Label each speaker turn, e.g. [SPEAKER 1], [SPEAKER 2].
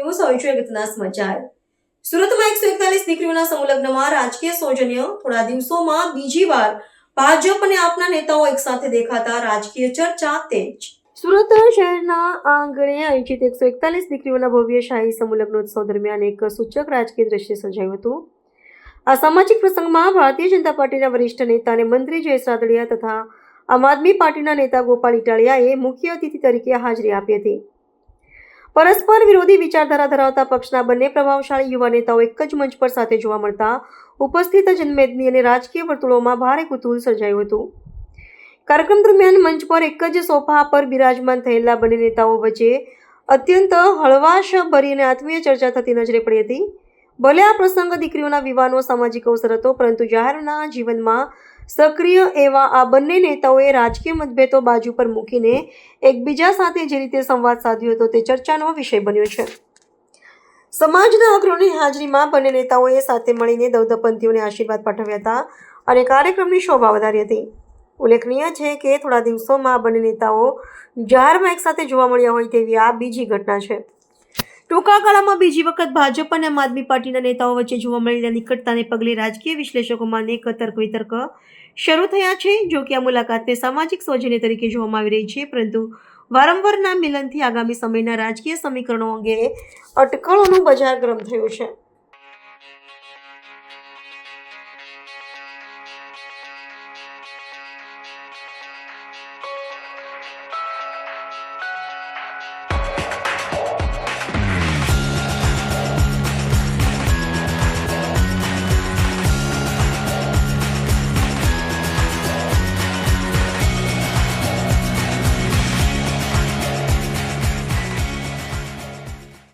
[SPEAKER 1] News હવે જોઈએ અગત્યના સમાચાર। સુરતમાં 141 દીકરીઓના સંલગ્નમાં રાજકીય સૌજન્ય। થોડા દિવસોમાં બીજી વાર ભાજપ અને આપના નેતાઓ એકસાથે દેખાતા રાજકીય ચર્ચા તેજ। સુરત શહેરના આંગણે આયોજિત 141 દીકરીઓના ભવ્ય શાહી સમૂહલગ્નોત્સવ દરમિયાન એક સૂચક રાજકીય દ્રશ્ય સર્જાયું હતું। આ સામાજિક પ્રસંગમાં ભારતીય જનતા પાર્ટીના વરિષ્ઠ નેતા અને મંત્રી જયેશ રાદડિયા તથા આમ આદમી પાર્ટીના નેતા ગોપાલ ઇટાલિયાએ મુખ્ય અતિથિ તરીકે હાજરી આપી હતી। પરસ્પર વિરોધી વિચારધારા ધરાવતા પક્ષના બંને પ્રભાવશાળી યુવા નેતાઓ એક જ મંચ પર સાથે જોવા મળતા ઉપસ્થિત જનમેદની અને રાજકીય વર્તુળોમાં ભારે કુતૂહલ સર્જાયું હતું। કાર્યક્રમ દરમિયાન મંચ પર એક જ સોફા પર બિરાજમાન થયેલા બંને નેતાઓ વચ્ચે અત્યંત હળવાશભરી અને આત્મીય ચર્ચા થતી નજરે પડી હતી। ભલે આ પ્રસંગ દીકરીઓના વિવાહનો સામાજિક અવસર હતો, પરંતુ જાહેરના જીવનમાં સક્રિય એવા આ બંને નેતાઓએ રાજકીય મતભેદો બાજુ પર મૂકીને એકબીજા સાથે જે રીતે સંવાદ સાધ્યો હતો તે ચર્ચાનો વિષય બન્યો છે। સમાજના અગ્રણીની હાજરીમાં બંને નેતાઓએ સાથે મળીને દંપતીઓને આશીર્વાદ પાઠવ્યા હતા અને કાર્યક્રમની શોભા વધારી હતી। ઉલ્લેખનીય છે કે થોડા દિવસોમાં બંને નેતાઓ જાહેરમાં એકસાથે જોવા મળ્યા હોય તેવી આ બીજી ઘટના છે। ટૂંકા ગાળામાં બીજી વખત ભાજપ અને આમ આદમી પાર્ટીના નેતાઓ વચ્ચે જોવા મળેલા નિકટતાને પગલે રાજકીય વિશ્લેષકોમાં અનેક તર્ક વિતર્ક શરૂ થયા છે। જો કે આ મુલાકાતને સામાજિક સૌજન્ય તરીકે જોવામાં આવી રહી છે, પરંતુ વારંવારના મિલનથી આગામી સમયના રાજકીય સમીકરણો અંગે અટકળોનું બજાર ગરમ થયું છે।